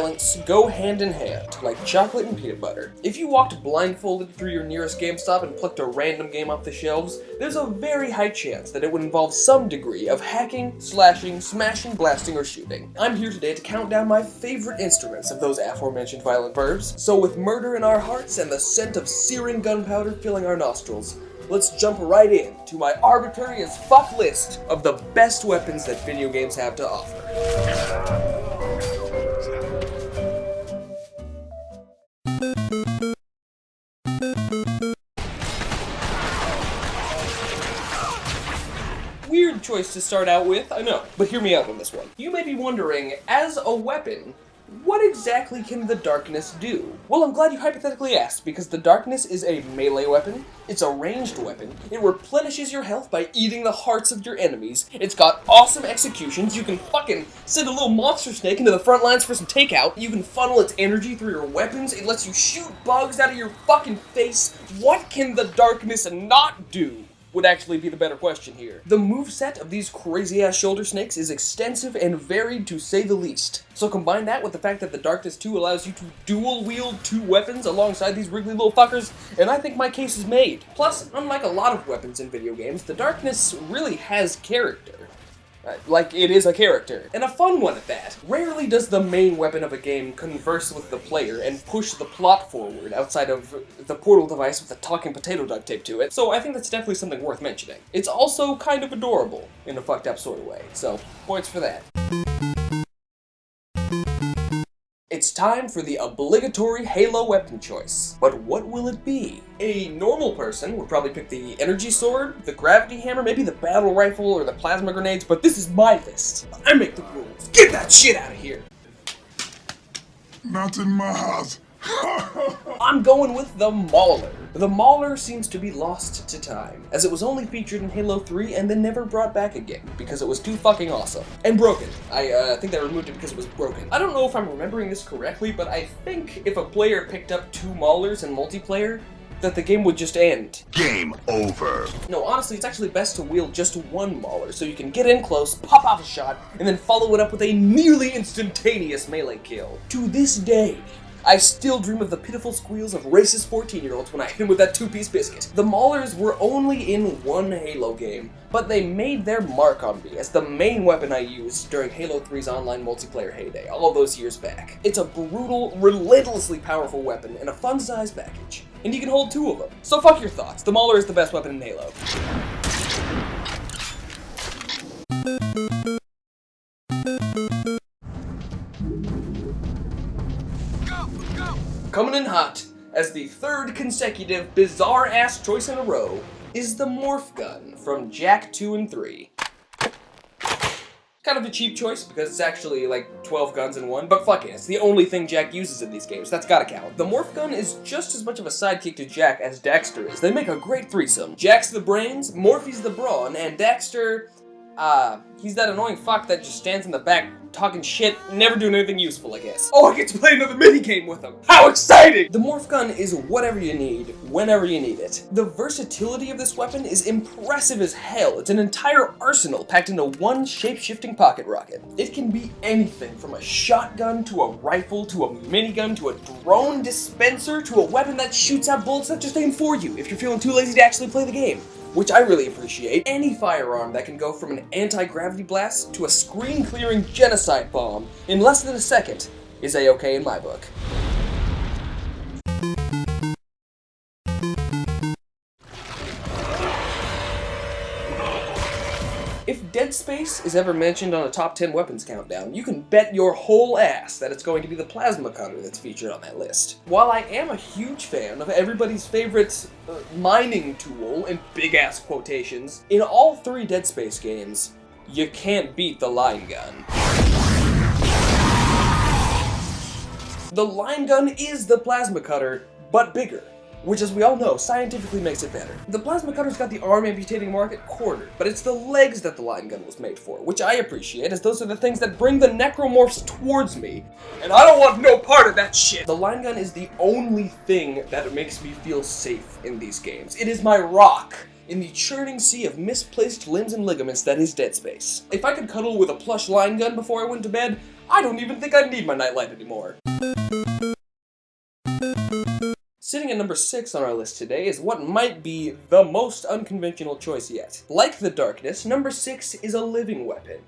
violence go hand in hand, like chocolate and peanut butter. If you walked blindfolded through your nearest GameStop and plucked a random game off the shelves, there's a very high chance that it would involve some degree of hacking, slashing, smashing, blasting, or shooting. I'm here today to count down my favorite instruments of those aforementioned violent verbs, so with murder in our hearts and the scent of searing gunpowder filling our nostrils, let's jump right in to my arbitrary as fuck list of the best weapons that video games have to offer. Weird choice to start out with, I know, but hear me out on this one. You may be wondering, as a weapon, what exactly can the darkness do? Well, I'm glad you hypothetically asked, because the darkness is a melee weapon, it's a ranged weapon, it replenishes your health by eating the hearts of your enemies, it's got awesome executions, you can fucking send a little monster snake into the front lines for some takeout, you can funnel its energy through your weapons, it lets you shoot bugs out of your fucking face. What can the darkness not do? Would actually be the better question here. The moveset of these crazy-ass shoulder snakes is extensive and varied to say the least. So combine that with the fact that the Darkness 2 allows you to dual-wield 2 weapons alongside these wriggly little fuckers, and I think my case is made. Plus, unlike a lot of weapons in video games, the Darkness really has character. Like, it is a character, and a fun one at that. Rarely does the main weapon of a game converse with the player and push the plot forward outside of the portal device with a talking potato duct taped to it, so I think that's definitely something worth mentioning. It's also kind of adorable, in a fucked up sort of way, so points for that. It's time for the obligatory Halo weapon choice. But what will it be? A normal person would probably pick the energy sword, the gravity hammer, maybe the battle rifle, or the plasma grenades, but this is my list. I make the rules. Get that shit out of here! Not in my house. I'm going with the Mauler. The Mauler seems to be lost to time, as it was only featured in Halo 3 and then never brought back again, because it was too fucking awesome. And broken. I think they removed it because it was broken. I don't know if I'm remembering this correctly, but I think if a player picked up 2 Maulers in multiplayer, that the game would just end. Game over. No, honestly, it's actually best to wield just 1 Mauler, so you can get in close, pop off a shot, and then follow it up with a nearly instantaneous melee kill. To this day, I still dream of the pitiful squeals of racist 14-year-olds when I hit him with that 2-piece biscuit. The Maulers were only in 1 Halo game, but they made their mark on me as the main weapon I used during Halo 3's online multiplayer heyday, all those years back. It's a brutal, relentlessly powerful weapon and a fun size package, and you can hold 2 of them. So fuck your thoughts, the Mauler is the best weapon in Halo. Coming in hot, as the 3rd consecutive bizarre-ass choice in a row, is the Morph Gun from Jak 2 and 3. Kind of a cheap choice, because it's actually like 12 guns in one, but fuck it, it's the only thing Jak uses in these games, that's gotta count. The Morph Gun is just as much of a sidekick to Jak as Daxter is. They make a great threesome. Jak's the brains, Morphy's the brawn, and Daxter, he's that annoying fuck that just stands in the back talking shit, never doing anything useful, I guess. Oh, I get to play another minigame with him! How exciting! The Morph Gun is whatever you need, whenever you need it. The versatility of this weapon is impressive as hell. It's an entire arsenal packed into 1 shape-shifting pocket rocket. It can be anything from a shotgun to a rifle to a minigun to a drone dispenser to a weapon that shoots out bullets that just aim for you if you're feeling too lazy to actually play the game, which I really appreciate. Any firearm that can go from an anti-gravity blast to a screen-clearing genocide bomb in less than a second is A-okay in my book. If Dead Space is ever mentioned on a top 10 weapons countdown, you can bet your whole ass that it's going to be the plasma cutter that's featured on that list. While I am a huge fan of everybody's favorite mining tool, in big-ass quotations, in all 3 Dead Space games, you can't beat the line gun. The line gun is the plasma cutter, but bigger, which, as we all know, scientifically makes it better. The plasma cutter's got the arm amputating market cornered, but it's the legs that the line gun was made for, which I appreciate, as those are the things that bring the necromorphs towards me, and I don't want no part of that shit! The line gun is the only thing that makes me feel safe in these games. It is my rock. in the churning sea of misplaced limbs and ligaments that is Dead Space. If I could cuddle with a plush line gun before I went to bed, I don't even think I'd need my nightlight anymore. Sitting at number 6 on our list today is what might be the most unconventional choice yet. Like the darkness, number 6 is a living weapon.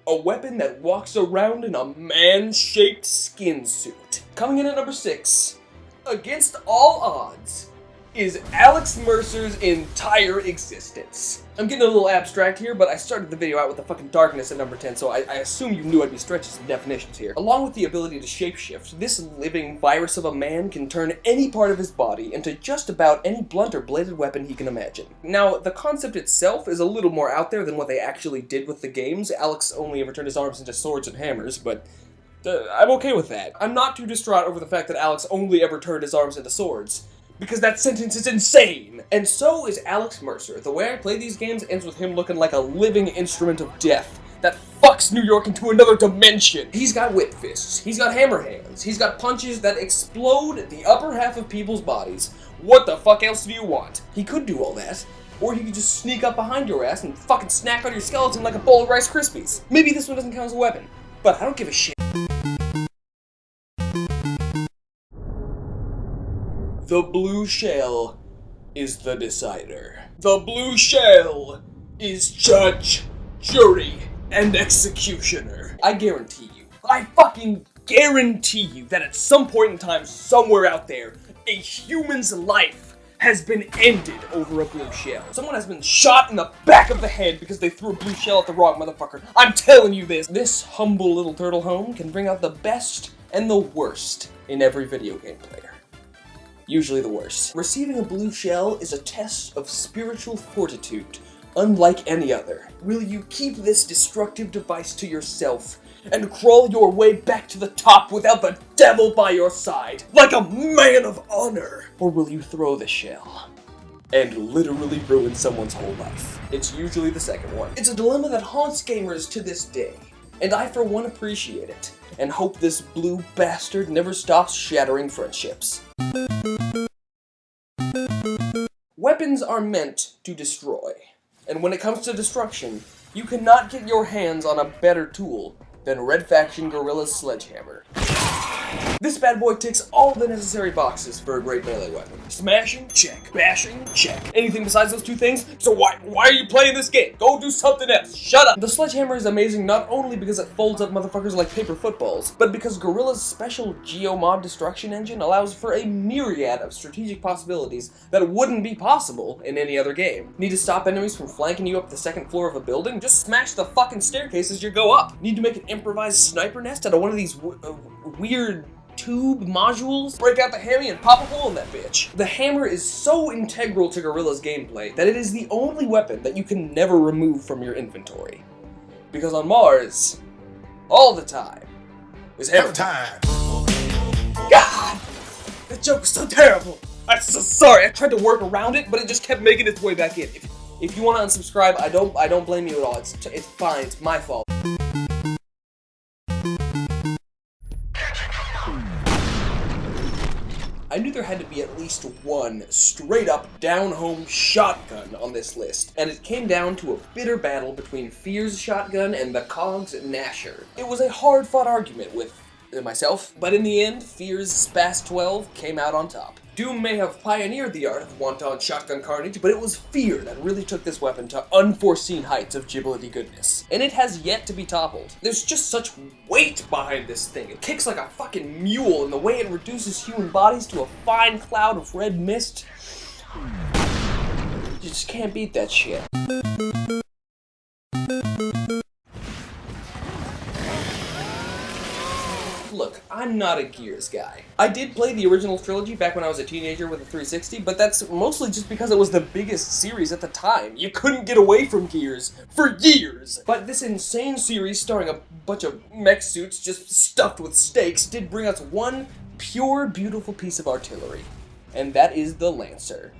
A weapon that walks around in a man-shaped skin suit. Coming in at number 6, against all odds, is Alex Mercer's entire existence. I'm getting a little abstract here, but I started the video out with the fucking darkness at number 10, so I assume you knew I'd be stretching some definitions here. Along with the ability to shapeshift, this living virus of a man can turn any part of his body into just about any blunt or bladed weapon he can imagine. Now, the concept itself is a little more out there than what they actually did with the games. Alex only ever turned his arms into swords and hammers, but I'm okay with that. I'm not too distraught over the fact that Alex only ever turned his arms into swords, because that sentence is insane! And so is Alex Mercer. The way I play these games ends with him looking like a living instrument of death that fucks New York into another dimension. He's got whip fists, he's got hammer hands, he's got punches that explode the upper half of people's bodies. What the fuck else do you want? He could do all that, or he could just sneak up behind your ass and fucking snack on your skeleton like a bowl of Rice Krispies. Maybe this one doesn't count as a weapon, but I don't give a shit. The blue shell is the decider. The blue shell is judge, jury, and executioner. I guarantee you, I fucking guarantee you that at some point in time, somewhere out there, a human's life has been ended over a blue shell. Someone has been shot in the back of the head because they threw a blue shell at the wrong motherfucker. I'm telling you this. This humble little turtle home can bring out the best and the worst in every video game player. Usually the worst. Receiving a blue shell is a test of spiritual fortitude, unlike any other. Will you keep this destructive device to yourself and crawl your way back to the top without the devil by your side, like a man of honor? Or will you throw the shell and literally ruin someone's whole life? It's usually the second one. It's a dilemma that haunts gamers to this day, and I for one appreciate it, and hope this blue bastard never stops shattering friendships. Weapons are meant to destroy, and when it comes to destruction, you cannot get your hands on a better tool than Red Faction Guerrilla's sledgehammer. This bad boy ticks all the necessary boxes for a great melee weapon. Smashing? Check. Bashing? Check. Anything besides those two things? So why are you playing this game? Go do something else. Shut up! The sledgehammer is amazing not only because it folds up motherfuckers like paper footballs, but because Guerrilla's special geomod destruction engine allows for a myriad of strategic possibilities that wouldn't be possible in any other game. Need to stop enemies from flanking you up the second floor of a building? Just smash the fucking staircase as you go up. Need to make an improvised sniper nest out of one of these weird tube modules? Break out the hammy and pop a hole in that bitch. The hammer is so integral to Guerrilla's gameplay that it is the only weapon that you can never remove from your inventory. Because on Mars, all the time, is hammer time. God! That joke was so terrible! I'm so sorry, I tried to work around it, but it just kept making its way back in. If you want to unsubscribe, I don't blame you at all. It's fine, it's my fault. I knew there had to be at least one straight-up, down-home shotgun on this list, and it came down to a bitter battle between Fear's shotgun and the Cog's Gnasher. It was a hard-fought argument with myself, but in the end, Fear's Spas 12 came out on top. Doom may have pioneered the art of wanton shotgun carnage, but it was Fear that really took this weapon to unforeseen heights of gibblety goodness. And it has yet to be toppled. There's just such weight behind this thing. It kicks like a fucking mule, and the way it reduces human bodies to a fine cloud of red mist. You just can't beat that shit. Look, I'm not a Gears guy. I did play the original trilogy back when I was a teenager with a 360, but that's mostly just because it was the biggest series at the time. You couldn't get away from Gears for years. But this insane series starring a bunch of mech suits just stuffed with stakes did bring us one pure, beautiful piece of artillery. And that is the Lancer.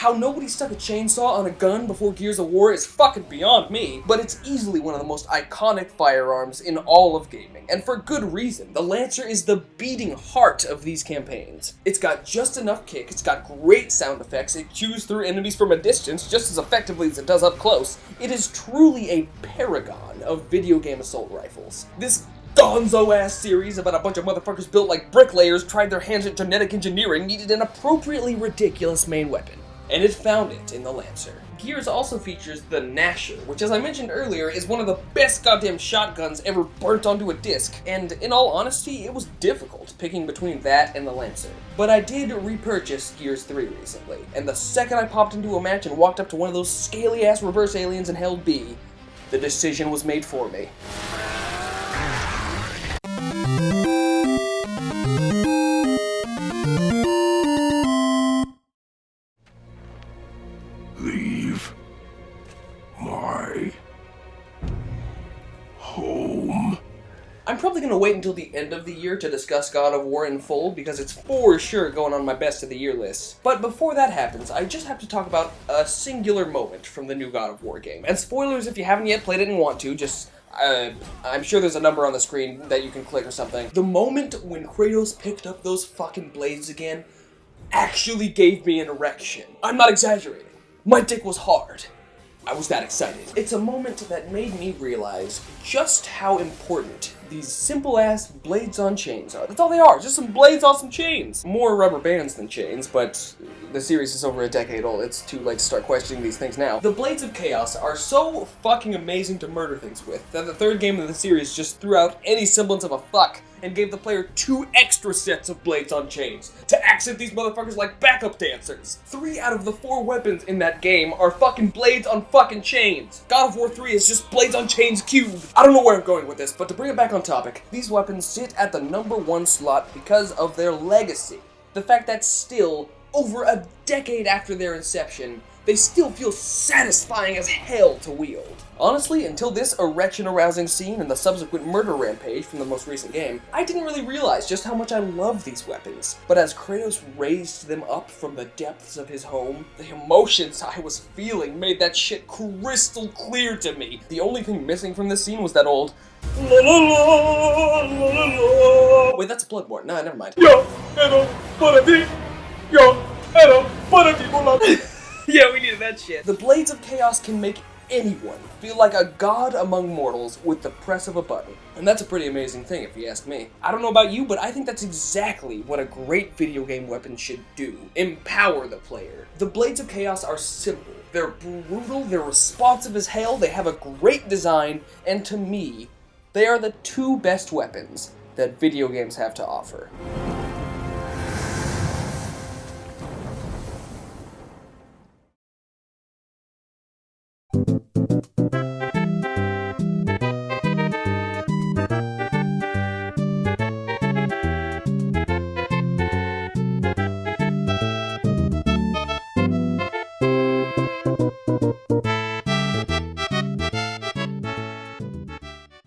How nobody stuck a chainsaw on a gun before Gears of War is fucking beyond me, but it's easily one of the most iconic firearms in all of gaming, and for good reason. The Lancer is the beating heart of these campaigns. It's got just enough kick, it's got great sound effects, it chews through enemies from a distance just as effectively as it does up close. It is truly a paragon of video game assault rifles. This gonzo-ass series about a bunch of motherfuckers built like bricklayers tried their hands at genetic engineering needed an appropriately ridiculous main weapon, and it found it in the Lancer. Gears also features the Gnasher, which, as I mentioned earlier, is one of the best goddamn shotguns ever burnt onto a disc, and in all honesty, it was difficult picking between that and the Lancer. But I did repurchase Gears 3 recently, and the second I popped into a match and walked up to one of those scaly-ass reverse aliens and held B, the decision was made for me. Leave my home. I'm probably going to wait until the end of the year to discuss God of War in full, because it's for sure going on my best of the year list. But before that happens, I just have to talk about a singular moment from the new God of War game. And spoilers if you haven't yet played it and want to, just I'm sure there's a number on the screen that you can click or something. The moment when Kratos picked up those fucking blades again actually gave me an erection. I'm not exaggerating. My dick was hard. I was that excited. It's a moment that made me realize just how important these simple-ass blades on chains are. That's all they are, just some blades on some chains. More rubber bands than chains, but the series is over a decade old. It's too late to start questioning these things now. The Blades of Chaos are so fucking amazing to murder things with that the third game of the series just threw out any semblance of a fuck and gave the player 2 extra sets of blades on chains to accent these motherfuckers like backup dancers. 3 out of the 4 weapons in that game are fucking blades on fucking chains. God of War 3 is just blades on chains cubed. I don't know where I'm going with this, but to bring it back on topic, these weapons sit at the #1 slot because of their legacy. The fact that still, over a decade after their inception, they still feel satisfying as hell to wield. Honestly, until this erection-arousing scene and the subsequent murder rampage from the most recent game, I didn't really realize just how much I love these weapons. But as Kratos raised them up from the depths of his home, the emotions I was feeling made that shit crystal clear to me. The only thing missing from this scene was that old la la la la la la. Wait, that's Bloodborne. Nah, never mind. Yo, hello, yeah, we needed that shit. The Blades of Chaos can make anyone feel like a god among mortals with the press of a button. And that's a pretty amazing thing if you ask me. I don't know about you, but I think that's exactly what a great video game weapon should do. Empower the player. The Blades of Chaos are simple. They're brutal, they're responsive as hell, they have a great design, and to me, they are the 2 best weapons that video games have to offer.